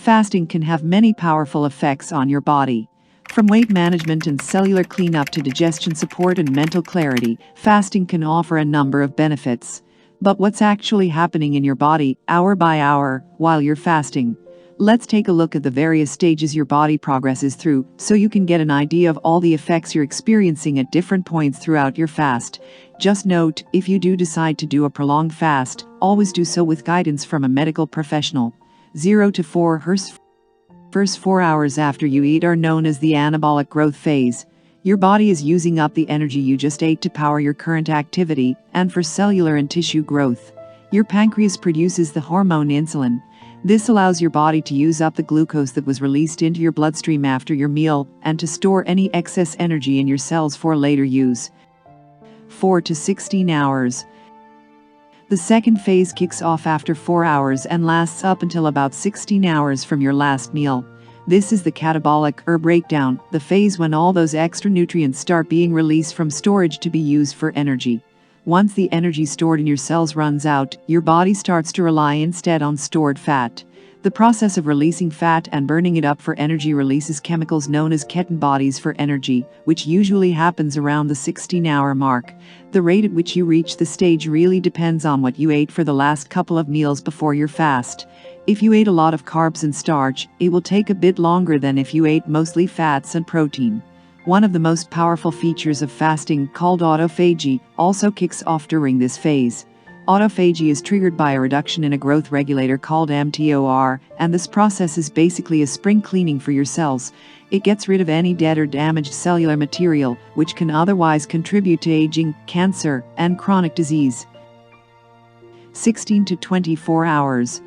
fasting can have many powerful effects on your body. From weight management and cellular cleanup to digestion support and mental clarity, fasting can offer a number of benefits. But what's actually happening in your body, hour by hour, while you're fasting? Let's take a look at the various stages your body progresses through, so you can get an idea of all the effects you're experiencing at different points throughout your fast. Just note, if you do decide to do a prolonged fast, always do so with guidance from a medical professional. 0 to 4 Hrs. First 4 hours after you eat are known as the anabolic growth phase. Your body is using up the energy you just ate to power your current activity and for cellular and tissue growth. Your pancreas produces the hormone insulin. This allows your body to use up the glucose that was released into your bloodstream after your meal and to store any excess energy in your cells for later use. 4 to 16 hours. The second phase kicks off after 4 hours and lasts up until about 16 hours from your last meal. This is the catabolic or breakdown, the phase when all those extra nutrients start being released from storage to be used for energy. Once the energy stored in your cells runs out, your body starts to rely instead on stored fat. The process of releasing fat and burning it up for energy releases chemicals known as ketone bodies for energy, which usually happens around the 16-hour mark. The rate at which you reach this stage really depends on what you ate for the last couple of meals before your fast. If you ate a lot of carbs and starch, it will take a bit longer than if you ate mostly fats and protein. One of the most powerful features of fasting, called autophagy, also kicks off during this phase. Autophagy is triggered by a reduction in a growth regulator called mTOR, and this process is basically a spring cleaning for your cells. It gets rid of any dead or damaged cellular material, which can otherwise contribute to aging, cancer, and chronic disease. 16 to 24 hours.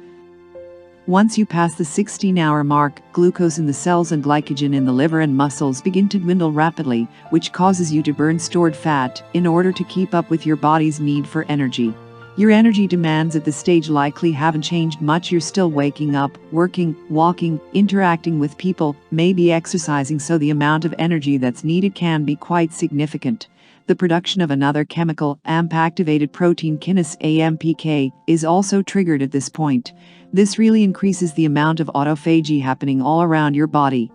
Once you pass the 16-hour mark, glucose in the cells and glycogen in the liver and muscles begin to dwindle rapidly, which causes you to burn stored fat in order to keep up with your body's need for energy. Your energy demands at this stage likely haven't changed much. You're still waking up, working, walking, interacting with people, maybe exercising, so the amount of energy that's needed can be quite significant. The production of another chemical, AMP-activated protein kinase AMPK, is also triggered at this point. This really increases the amount of autophagy happening all around your body.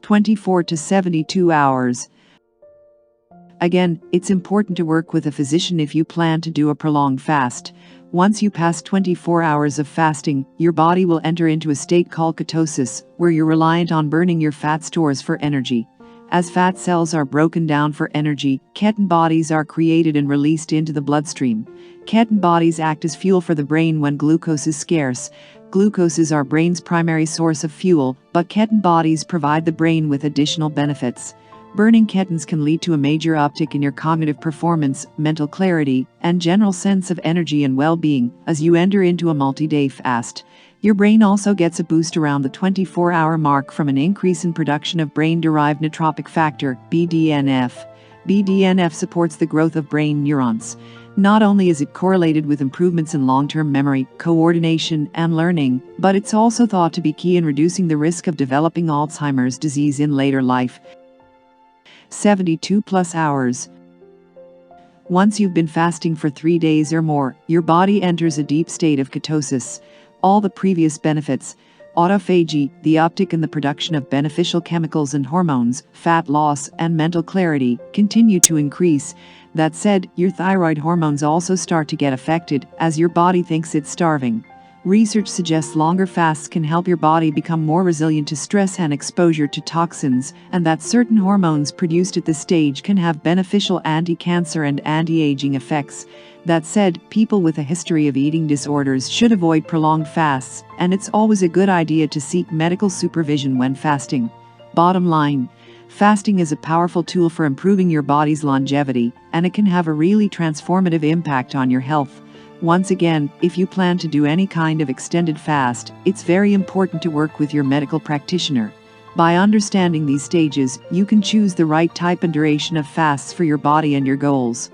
24 to 72 hours. Again, it's important to work with a physician if you plan to do a prolonged fast. Once you pass 24 hours of fasting, your body will enter into a state called ketosis, where you're reliant on burning your fat stores for energy. As fat cells are broken down for energy, ketone bodies are created and released into the bloodstream. Ketone bodies act as fuel for the brain when glucose is scarce. Glucose is our brain's primary source of fuel, but ketone bodies provide the brain with additional benefits. Burning ketones can lead to a major uptick in your cognitive performance, mental clarity, and general sense of energy and well-being as you enter into a multi-day fast. Your brain also gets a boost around the 24-hour mark from an increase in production of brain-derived neurotrophic factor, BDNF. BDNF supports the growth of brain neurons. Not only is it correlated with improvements in long-term memory, coordination, and learning, but it's also thought to be key in reducing the risk of developing Alzheimer's disease in later life. 72+ hours. Once you've been fasting for 3 days or more, your body enters a deep state of ketosis. All the previous benefits, autophagy, the uptick in the production of beneficial chemicals and hormones, fat loss, and mental clarity, continue to increase. That said, your thyroid hormones also start to get affected, as your body thinks it's starving. Research suggests longer fasts can help your body become more resilient to stress and exposure to toxins, and that certain hormones produced at this stage can have beneficial anti-cancer and anti-aging effects. That said, people with a history of eating disorders should avoid prolonged fasts, and it's always a good idea to seek medical supervision when fasting. Bottom line, fasting is a powerful tool for improving your body's longevity, and it can have a really transformative impact on your health. Once again, if you plan to do any kind of extended fast, it's very important to work with your medical practitioner. By understanding these stages, you can choose the right type and duration of fasts for your body and your goals.